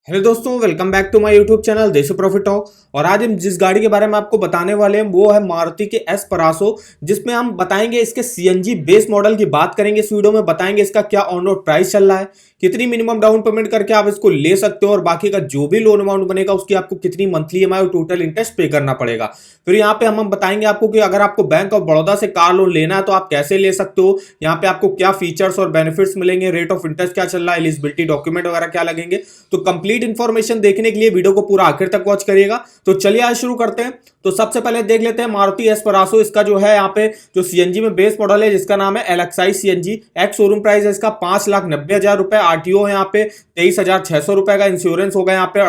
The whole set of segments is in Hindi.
हेलो दोस्तों, welcome back to my YouTube channel Desi profit talk. और आज हम जिस गाड़ी के बारे में आपको बताने वाले हैं वो है मारुति के एस परासो, जिसमें हम बताएंगे इसके सीएनजी बेस मॉडल की बात करेंगे। इस वीडियो में बताएंगे इसका क्या ऑन रोड प्राइस चल रहा है, कितनी मिनिमम डाउन पेमेंट करके आप इसको ले सकते हो और बाकी का जो भी लोन अमाउंट बनेगा उसकी आपको कितनी मंथली ईएमआई और टोटल इंटरेस्ट पे करना पड़ेगा। फिर यहाँ पे हम बताएंगे आपको कि अगर आपको बैंक ऑफ बड़ौदा से कार लोन लेना है तो आप कैसे ले सकते हो, यहाँ पे आपको क्या फीचर्स और बेनिफिट्स मिलेंगे, रेट ऑफ इंटरेस्ट क्या चल रहा है, एलिजिबिलिटी डॉक्यूमेंट वगैरह क्या लगेंगे। तो कंप्लीट इन्फॉर्मेशन देखने के लिए वीडियो को पूरा आखिर तक वॉच करिएगा। तो चलिए आज शुरू करते हैं। तो सबसे पहले देख लेते हैं मारुति एस परासो। इसका जो है यहाँ पे जो सीएनजी में बेस मॉडल है जिसका नाम है LXI CNG, ex showroom price है इसका 5,90,000 रुपए, आरटीओ है यहाँ पे 23,600 रुपए का, इंश्योरेंस होगा यहाँ पे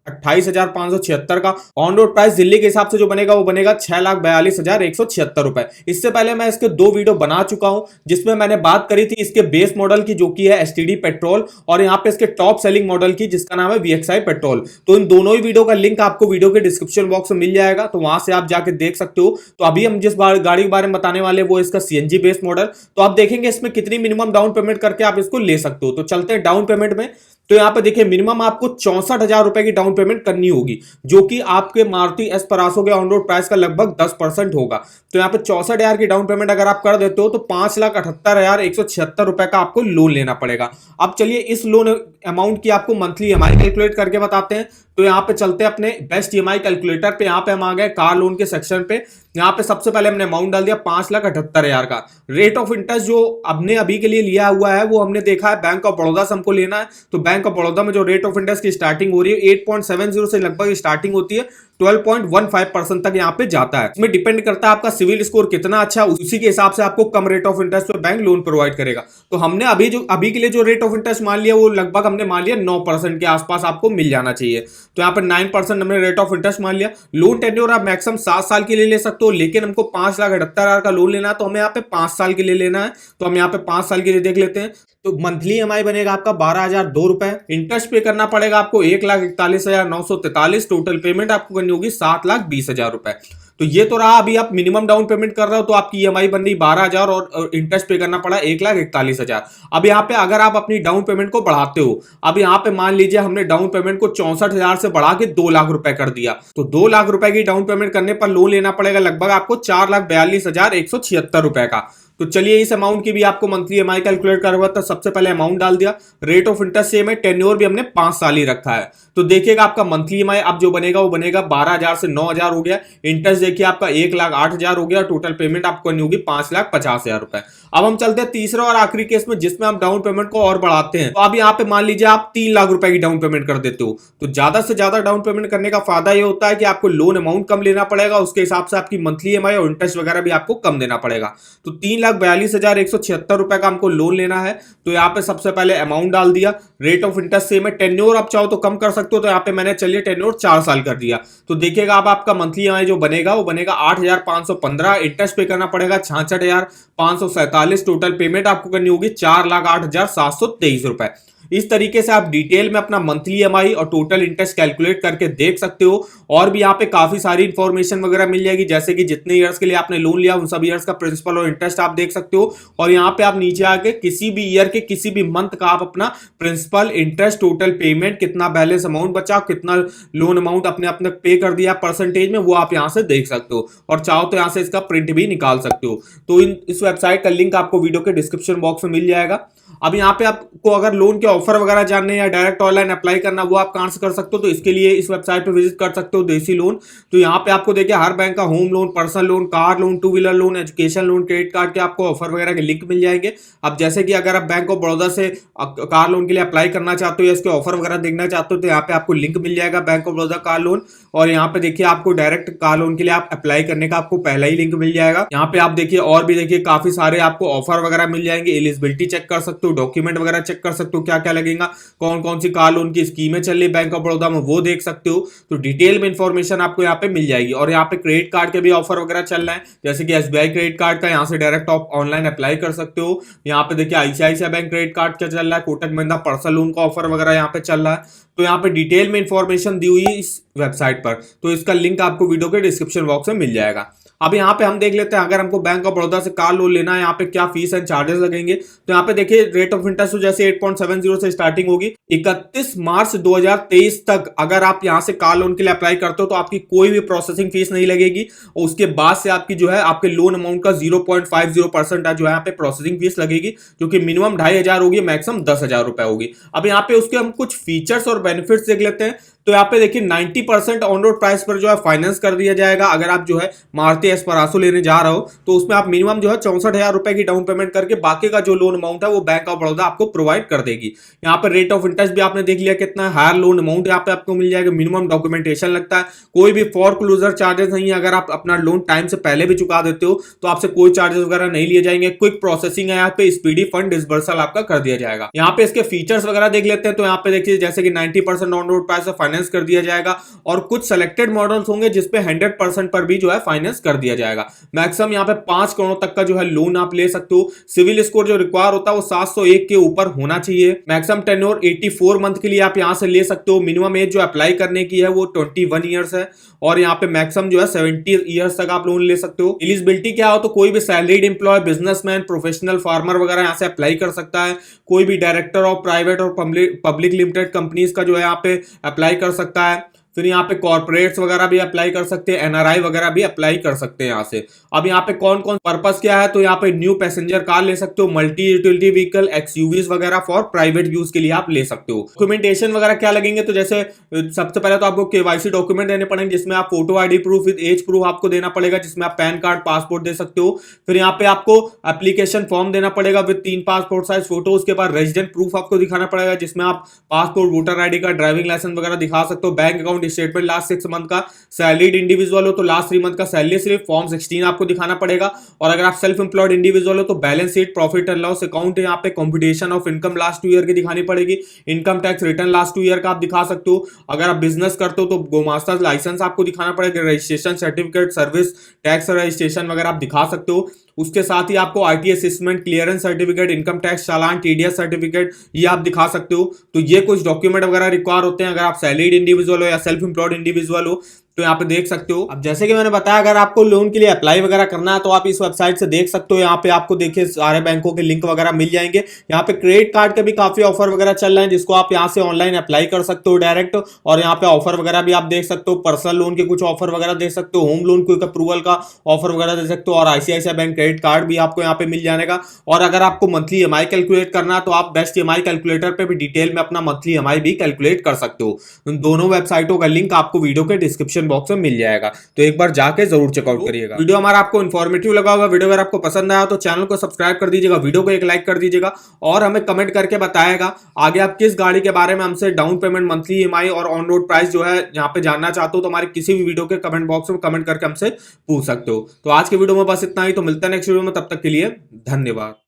28,576 का। ऑन रोड प्राइस दिल्ली के हिसाब से जो बनेगा वो बनेगा 6,42,176 रुपए। इससे पहले मैं इसके दो वीडियो बना चुका हूं जिसमें मैंने बात करी थी इसके बेस मॉडल की जो कि है एसटीडी पेट्रोल, और यहाँ पे इसके टॉप सेलिंग मॉडल की जिसका नाम है वीएक्सआई पेट्रोल। तो इन दोनों ही वीडियो का लिंक आपको वीडियो के डिस्क्रिप्शन बॉक्स में मिल जाएगा, तो वहां से आप जाके देख सकते हो। तो अभी हम जिस गाड़ी के बारे में बताने वाले वो इसका सीएनजी बेस मॉडल। तो आप देखेंगे इसमें कितनी मिनिमम डाउन पेमेंट करके आप इसको ले सकते हो। तो चलते हैं डाउन पेमेंट में। तो यहां पे देखिए मिनिमम आपको 64,000 रुपए की डाउन पेमेंट करनी होगी, जो कि आपके मारुति एस परासो के ऑन रोड प्राइस का लगभग 10% होगा। तो यहाँ पे 64,000 की डाउन पेमेंट अगर आप कर देते हो तो 5,78,176 रुपए का आपको लोन लेना पड़ेगा। अब चलिए इस लोन अमाउंट की आपको मंथली ईएमआई कैलकुलेट करके बताते हैं। तो यहाँ पे चलते हैं अपने बेस्ट ईएमआई कैलकुलेटर पे। यहाँ पे हम आ गए कार लोन के सेक्शन पे। यहाँ पे सबसे पहले हमने अमाउंट डाल दिया 5,78,000 का। रेट ऑफ इंटरेस्ट जो हमने अभी के लिए लिया हुआ है वो हमने देखा है बैंक ऑफ बड़ौदा से हमको लेना है। तो बैंक ऑफ बड़ौदा में जो रेट ऑफ इंटरेस्ट की स्टार्टिंग हो रही है 8.70 से लगभग स्टार्टिंग होती है, 12.15% तक यहाँ पे जाता है। इसमें डिपेंड करता है आपका सिविल स्कोर कितना अच्छा है, उसी के हिसाब से आपको कम रेट ऑफ इंटरेस्ट पे बैंक लोन प्रोवाइड करेगा। तो हमने अभी के लिए जो रेट ऑफ इंटरेस्ट मान लिया वो लगभग हमने मान लिया 9% के आसपास आपको मिल जाना चाहिए। तो यहाँ पर 9% हमने रेट ऑफ इंटरेस्ट मान लिया। लोन टेन्योर आप मैक्सिमम 7 साल के लिए ले सकते हो, लेकिन हमको 5,78,000 का लोन लेना है तो हमें यहाँ पे 5 साल के लिए लेना है। तो हम यहाँ पे 5 साल के लिए देख लेते हैं। तो मंथली ईएमआई बनेगा आपका 12,002 रुपए। इंटरेस्ट पे करना पड़ेगा आपको 1,41,943। टोटल पेमेंट आपको करनी होगी 7,20,000 रुपए। तो ये तो रहा, अभी आप मिनिमम डाउन पेमेंट कर रहे हो तो आपकी ईएमआई बन रही 12,000 और इंटरेस्ट पे करना पड़ा 1,41,000। अब यहाँ पे अगर आप अपनी डाउन पेमेंट को बढ़ाते हो, अब यहाँ पे मान लीजिए हमने डाउन पेमेंट को 64,000 से बढ़ा के 2 लाख रुपए कर दिया, तो 2 लाख रुपए की डाउन पेमेंट करने पर लोन लेना पड़ेगा लगभग आपको 4,42,176 रुपए का। तो चलिए इस अमाउंट की भी आपको मंथली ईएमआई कैलकुलेट करवा। तो सबसे पहले अमाउंट डाल दिया, रेट ऑफ इंटरेस्ट सेम है, टेन्योर भी हमने 5 साल ही रखा है। तो देखिएगा आपका मंथली ईएमआई अब जो बनेगा वो बनेगा 12,000 से 9,000 हो गया। इंटरेस्ट देखिए आपका 1,08,000 हो गया। टोटल पेमेंट आपको करनी होगी 5,50,000 रुपए। अब हम चलते हैं तीसरा और आखिरी केस में जिसमें हम डाउन पेमेंट को और बढ़ाते हैं। तो अब यहाँ पे मान लीजिए आप 3 लाख रुपए की डाउन पेमेंट कर देते हो, तो ज्यादा से ज्यादा डाउन पेमेंट करने का फायदा ये होता है कि आपको लोन अमाउंट कम लेना पड़ेगा, उसके हिसाब से आपकी मंथली ईएमआई और इंटरेस्ट वगैरह भी आपको कम देना पड़ेगा। तो 3,42,176 रुपए का हमको लोन लेना है। तो यहाँ पे सबसे पहले अमाउंट डाल दिया, रेट ऑफ इंटरेस्ट सेम है, टेन्योर आप चाहो तो कम कर सकते हो। तो यहाँ पे मैंने चलिए टेन्योर 4 साल कर दिया। तो देखिएगा अब आपका मंथली ईएमआई जो बनेगा वो बनेगा 8,515। इंटरेस्ट पे करना पड़ेगा 66,547। टोटल पेमेंट आपको करनी होगी 4,08,723 रुपए। इस तरीके से आप डिटेल में अपना मंथली ईएमआई और टोटल इंटरेस्ट कैलकुलेट करके देख सकते हो। और भी यहाँ पे काफी सारी इंफॉर्मेशन वगैरह मिल जाएगी, जैसे कि जितने ईयर्स के लिए आपने लोन लिया उन सभी ईयर्स का प्रिंसिपल और इंटरेस्ट आप देख सकते हो। और यहाँ पे आप नीचे आके किसी भी ईयर के किसी भी मंथ का आप अपना प्रिंसिपल, इंटरेस्ट, टोटल पेमेंट, कितना बैलेंस अमाउंट बचा, कितना लोन अमाउंट अपने अपने पे कर दिया परसेंटेज में, वो आप यहाँ से देख सकते हो। और चाहो तो यहाँ से इसका प्रिंट भी निकाल सकते हो। तो इस वेबसाइट का लिंक आपको वीडियो के डिस्क्रिप्शन बॉक्स में मिल जाएगा। अब यहाँ पे आपको अगर लोन के ऑफर वगैरह जानने या डायरेक्ट ऑनलाइन अप्लाई करना वो आप कहां से कर सकते हो, तो इसके लिए इस वेबसाइट पे विजिट कर सकते हो, देसी लोन। तो यहाँ पे आपको देखिए हर बैंक का home loan, personal loan, car loan, 2 wheeler loan, education loan, credit card के आपको ऑफर वगैरह के लिंक मिल जाएंगे। अब जैसे कि अगर आप बैंक ऑफ बड़ौदा से कार लोन के लिए अप्लाई करना चाहते हो या इसके ऑफर वगैरह देखना चाहते हो तो यहाँ पे आपको लिंक मिल जाएगा bank of Baroda car loan. और यहाँ पे देखिए आपको डायरेक्ट कार लोन के लिए आप अप्लाई करने का आपको पहला ही लिंक मिल जाएगा। यहाँ पे आप देखिए और भी देखिए काफी सारे आपको ऑफर वगैरह मिल जाएंगे, एलिजिबिलिटी चेक कर सकते हो, डॉक्यूमेंट वगैरह चेक कर सकते हो क्या क्या लगेगा, कौन कौन सी कार लोन की स्कीमें चल रही बैंक ऑफ बड़ौदा में वो देख सकते हो। तो डिटेल में इंफॉर्मेशन आपको यहाँ पे मिल जाएगी। और यहाँ पे क्रेडिट कार्ड के भी ऑफर वगैरह चल रहे हैं, जैसे कि एसबीआई क्रेडिट कार्ड का यहाँ से डायरेक्ट आप ऑनलाइन अप्लाई कर सकते हो। यहाँ पे देखिए आईसीआईसीआई बैंक क्रेडिट कार्ड का चल रहा है, कोटक महिंद्रा पर्सनल लोन का ऑफर वगैरह यहाँ पे चल रहा है। तो यहाँ पे डिटेल में इंफॉर्मेशन दी हुई है इस वेबसाइट पर, तो इसका लिंक आपको वीडियो के डिस्क्रिप्शन बॉक्स में मिल जाएगा। अब यहाँ पे हम देख लेते हैं अगर हमको बैंक ऑफ बड़ौदा से कार लोन लेना है यहाँ पे क्या फीस एंड चार्जेस लगेंगे। तो यहाँ पे देखिए रेट ऑफ इंटरेस्ट जैसे 8.70 से स्टार्टिंग होगी। 31 मार्च 2023 तक अगर आप यहाँ से कार लोन के लिए अप्लाई करते हो तो आपकी कोई भी प्रोसेसिंग फीस नहीं लगेगी और उसके बाद से आपकी जो है आपके लोन अमाउंट का 0.50% जो है यहाँ पे प्रोसेसिंग फीस लगेगी, जो कि मिनिमम 2,500 होगी, मैक्सिमम 10,000 रुपए होगी। अब यहाँ पे उसके हम कुछ फीचर्स और बेनिफिट्स देख लेते हैं। तो यहाँ पे देखिए 90% ऑन रोड प्राइस पर जो है फाइनेंस कर दिया जाएगा। अगर आप जो है मारुति एस्परासो लेने जा रहे हो तो उसमें आप मिनिमम जो है 64,000 रुपए की डाउन पेमेंट करके बाकी का जो लोन अमाउंट है वो बैंक ऑफ बड़ौदा आपको प्रोवाइड कर देगी। यहाँ पर रेट ऑफ इंटरेस्ट भी आपने देख लिया कितना हायर लोन अमाउंट यहाँ पे आपको मिल जाएगा। मिनिमम डॉक्यूमेंटेशन लगता है, कोई भी फोरक्लोजर चार्जेस नहीं है। अगर आप अपना लोन टाइम से पहले भी चुका देते हो तो आपसे कोई चार्जेस वगैरह नहीं लिए जाएंगे। क्विक प्रोसेसिंग है यहाँ पे, स्पीडी फंड डिसबर्सल आपका कर दिया जाएगा। यहाँ पे इसके फीचर्स वगैरह देख लेते हैं। तो यहाँ पे देखिए जैसे कि 90% ऑन रोड प्राइस फाइनेंस कर दिया जाएगा और कुछ सेलेक्टेड मॉडल्स होंगे जिसपे 100% पर भी जो है फाइनेंस कर दिया जाएगा। मैक्सिमम यहाँ पे 5 करोड़ तक का जो है लोन आप ले सकते हो। सिविल स्कोर जो रिक्वायर होता है वो 701 के ऊपर होना चाहिए। मैक्सिमम टेन्योर 84 मंथ के लिए आप यहाँ से ले सकते हो। मिनिमम एज जो अप्लाई करने की है वो 21 ईयर्स है और यहाँ पे मैक्सिमम जो है 70 ईयर्स तक आप लोन ले सकते हो। एलिजिबिलिटी क्या हो तो कोई भी salaried employee, businessman, professional, farmer वगैरह यहाँ से अप्लाई कर सकता है। कोई भी डायरेक्टर ऑफ प्राइवेट और पब्लिक लिमिटेड कंपनीज का जो है यहाँ पे अप्लाई कर सकता है। फिर यहाँ पे कॉर्पोरेट्स वगैरह भी अप्लाई कर सकते हैं, एनआरआई वगैरह भी अप्लाई कर सकते हैं यहाँ से। अब यहाँ पे कौन कौन पर्पस क्या है तो यहाँ पे न्यू पैसेंजर कार ले सकते हो, मल्टी यूटिलिटी व्हीकल, एक्सयूवीज वगैरह फॉर प्राइवेट यूज के लिए आप ले सकते हो। डॉक्यूमेंटेशन वगैरह क्या लगेंगे तो जैसे सबसे पहले तो आपको केवाईसी डॉक्यूमेंट देने पड़ेंगे जिसमें आप photo ID proof with age proof आपको देना पड़ेगा, जिसमें आप पैन कार्ड, पासपोर्ट दे सकते हो। फिर यहाँ पे आपको एप्लीकेशन फॉर्म देना पड़ेगा विद 3 पासपोर्ट साइज फोटो। उसके बाद रेजिडेंट प्रूफ आपको दिखाना पड़ेगा जिसमें आप passport, voter ID card, driving licence वगैरह दिखा सकते हो। Bank account statement last 6 month का, सैलरीड इंडिविजुअल हो तो लास्ट 3 मंथ का सैलरी स्लिप फॉर्म 16 आपको दिखाना पड़ेगा। और अगर आप सेल्फ एम्प्लॉयड इंडिविजुअल हो तो balance sheet, profit and loss account, यहाँ पे computation of income last 2 year की दिखानी पड़ेगी। Income tax return last 2 year का आप दिखा सकते हो। अगर आप बिजनेस करते हो तो गोमास्ता लाइसेंस आपको दिखाना पड़ेगा, registration certificate, service tax registration वगैरह आप दिखा सकते हो। उसके साथ ही आपको RTA assessment, clearance certificate, income tax चालान, टीडीएस सर्टिफिकेट ये आप दिखा सकते हो। तो ये कुछ डॉक्यूमेंट वगैरह रिक्वायर होते हैं अगर आप सैलरीड इंडिविजुअल हो या सेल्फ एम्प्लॉयड इंडिविजुअल हो तो यहाँ पे देख सकते हो। अब जैसे कि मैंने बताया अगर आपको लोन के लिए अप्लाई वगैरह करना है तो आप इस वेबसाइट से देख सकते हो। यहाँ पे आपको देखिए सारे बैंकों के लिंक वगैरह मिल जाएंगे। यहाँ पे क्रेडिट कार्ड के भी काफी ऑफर वगैरह चल रहे हैं जिसको आप यहाँ से ऑनलाइन अप्लाई कर सकते हो डायरेक्ट। और यहाँ पे ऑफर वगैरह भी आप देख सकते हो। पर्सनल लोन के कुछ ऑफर वगैरह देख सकते हो, होम लोन क्विक अप्रूवल का ऑफर वगैरह दे सकते हो और आईसीआईसीआई बैंक क्रेडिट कार्ड भी आपको यहाँ पे मिल जाएगा। और अगर आपको मंथली ईएमआई कैलकुलेट करना है तो आप बेस्ट ईएमआई कैलकुलेटर पे भी डिटेल में अपना मंथली ईएमआई भी कैलकुलेट कर सकते हो। दोनों वेबसाइटों का लिंक आपको वीडियो के डिस्क्रिप्शन बॉक्स में मिल जाएगा, तो एक बार जाके जरूर चेकआउट करिएगा। वीडियो हमारा आपको इन्फॉर्मेटिव लगा होगा, वीडियो अगर आपको पसंद आया तो चैनल को सब्सक्राइब कर दीजिएगा, वीडियो को एक लाइक कर दीजिएगा और हमें कमेंट करके बताएगा आगे आप किस गाड़ी के बारे में हमसे डाउन पेमेंट, मंथली ईएमआई और ऑन रोड प्राइस जो है यहाँ पे जानना चाहते हो तो हमारे किसी भी वीडियो के कमेंट बॉक्स में कमेंट करके हमसे पूछ सकते हो। तो आज के वीडियो में बस इतना ही, तो मिलता है नेक्स्ट वीडियो में, तब तक के लिए धन्यवाद।